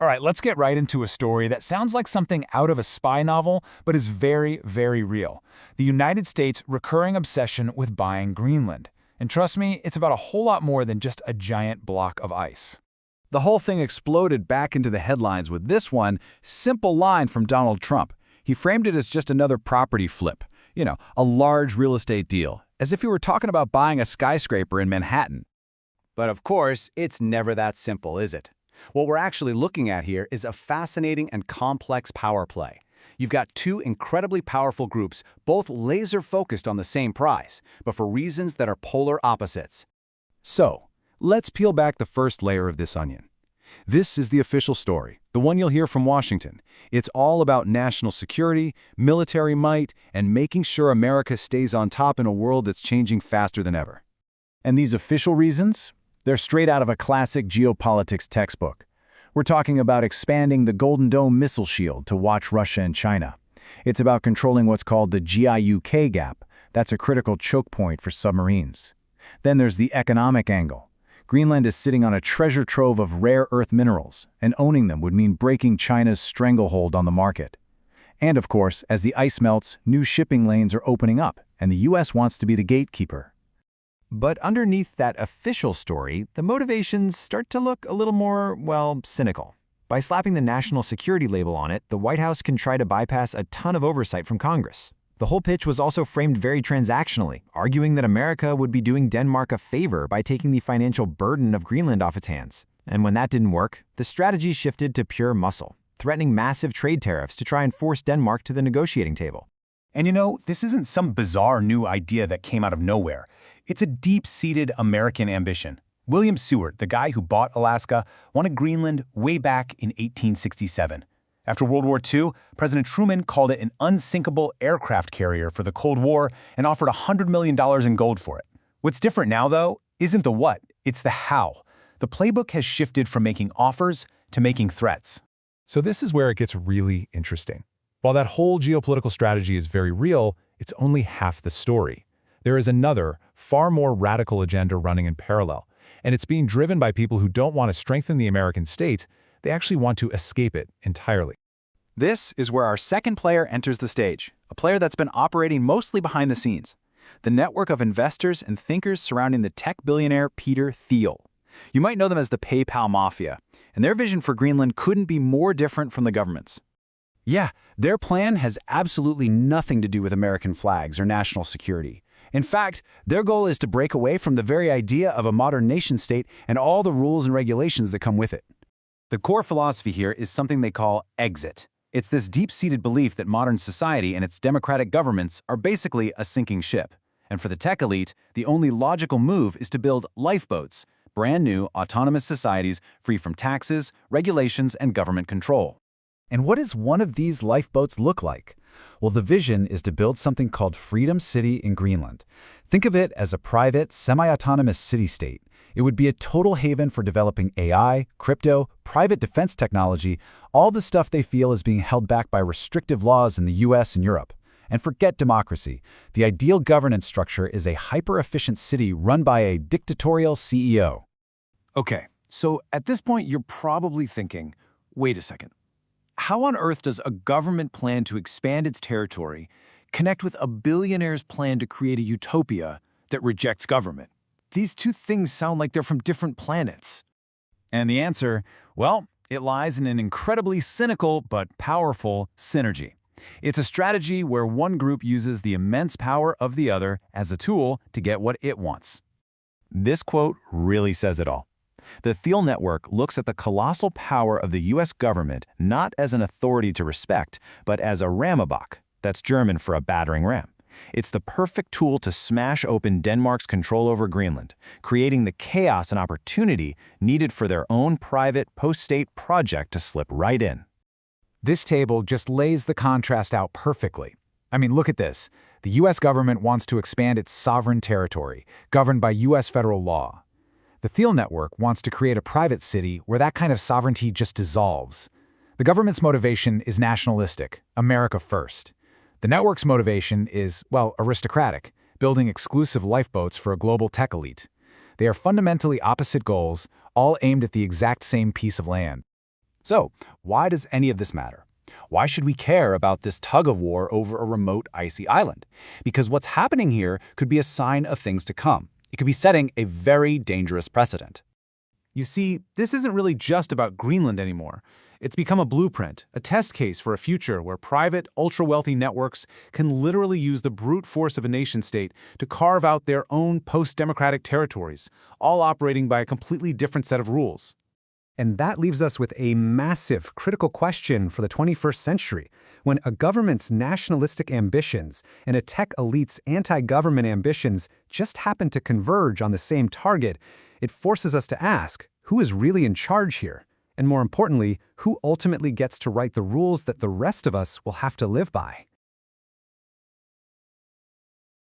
All right, let's get right into a story that sounds like something out of a spy novel, but is very, very real. The United States' recurring obsession with buying Greenland. And trust me, it's about a whole lot more than just a giant block of ice. The whole thing exploded back into the headlines with this one simple line from Donald Trump. He framed it as just another property flip, a large real estate deal, as if he were talking about buying a skyscraper in Manhattan. But of course, it's never that simple, is it? What we're actually looking at here is a fascinating and complex power play. You've got two incredibly powerful groups, both laser-focused on the same prize, but for reasons that are polar opposites. So, let's peel back the first layer of this onion. This is the official story, the one you'll hear from Washington. It's all about national security, military might, and making sure America stays on top in a world that's changing faster than ever. And these official reasons? They're straight out of a classic geopolitics textbook. We're talking about expanding the Golden Dome missile shield to watch Russia and China. It's about controlling what's called the GIUK gap. That's a critical choke point for submarines. Then there's the economic angle. Greenland is sitting on a treasure trove of rare earth minerals, and owning them would mean breaking China's stranglehold on the market. And of course, as the ice melts, new shipping lanes are opening up, and the US wants to be the gatekeeper. But underneath that official story, the motivations start to look a little more, cynical. By slapping the national security label on it, the White House can try to bypass a ton of oversight from Congress. The whole pitch was also framed very transactionally, arguing that America would be doing Denmark a favor by taking the financial burden of Greenland off its hands. And when that didn't work, the strategy shifted to pure muscle, threatening massive trade tariffs to try and force Denmark to the negotiating table. And this isn't some bizarre new idea that came out of nowhere. It's a deep-seated American ambition. William Seward, the guy who bought Alaska, wanted Greenland way back in 1867. After World War II, President Truman called it an unsinkable aircraft carrier for the Cold War and offered $100 million in gold for it. What's different now, though, isn't the what, it's the how. The playbook has shifted from making offers to making threats. So this is where it gets really interesting. While that whole geopolitical strategy is very real, it's only half the story. There is another, far more radical agenda running in parallel, and it's being driven by people who don't want to strengthen the American state, they actually want to escape it entirely. This is where our second player enters the stage, a player that's been operating mostly behind the scenes. The network of investors and thinkers surrounding the tech billionaire Peter Thiel. You might know them as the PayPal Mafia, and their vision for Greenland couldn't be more different from the government's. Yeah, their plan has absolutely nothing to do with American flags or national security. In fact, their goal is to break away from the very idea of a modern nation-state and all the rules and regulations that come with it. The core philosophy here is something they call exit. It's this deep-seated belief that modern society and its democratic governments are basically a sinking ship. And for the tech elite, the only logical move is to build lifeboats, brand new autonomous societies free from taxes, regulations, and government control. And what does one of these lifeboats look like? Well, the vision is to build something called Freedom City in Greenland. Think of it as a private, semi-autonomous city-state. It would be a total haven for developing AI, crypto, private defense technology, all the stuff they feel is being held back by restrictive laws in the US and Europe. And forget democracy. The ideal governance structure is a hyper-efficient city run by a dictatorial CEO. Okay, so at this point you're probably thinking, wait a second. How on earth does a government plan to expand its territory connect with a billionaire's plan to create a utopia that rejects government? These two things sound like they're from different planets. And the answer, well, it lies in an incredibly cynical but powerful synergy. It's a strategy where one group uses the immense power of the other as a tool to get what it wants. This quote really says it all. The Thiel network looks at the colossal power of the US government not as an authority to respect, but as a Ramabach. That's German for a battering ram. It's the perfect tool to smash open Denmark's control over Greenland, creating the chaos and opportunity needed for their own private post-state project to slip right in. This table just lays the contrast out perfectly. I mean, look at this. The US government wants to expand its sovereign territory, governed by US federal law. The Thiel network wants to create a private city where that kind of sovereignty just dissolves. The government's motivation is nationalistic, America first. The network's motivation is, aristocratic, building exclusive lifeboats for a global tech elite. They are fundamentally opposite goals, all aimed at the exact same piece of land. So, why does any of this matter? Why should we care about this tug-of-war over a remote icy island? Because what's happening here could be a sign of things to come. It could be setting a very dangerous precedent. You see, this isn't really just about Greenland anymore. It's become a blueprint, a test case for a future where private, ultra-wealthy networks can literally use the brute force of a nation-state to carve out their own post-democratic territories, all operating by a completely different set of rules. And that leaves us with a massive, critical question for the 21st century. When a government's nationalistic ambitions and a tech elite's anti-government ambitions just happen to converge on the same target, it forces us to ask, who is really in charge here? And more importantly, who ultimately gets to write the rules that the rest of us will have to live by?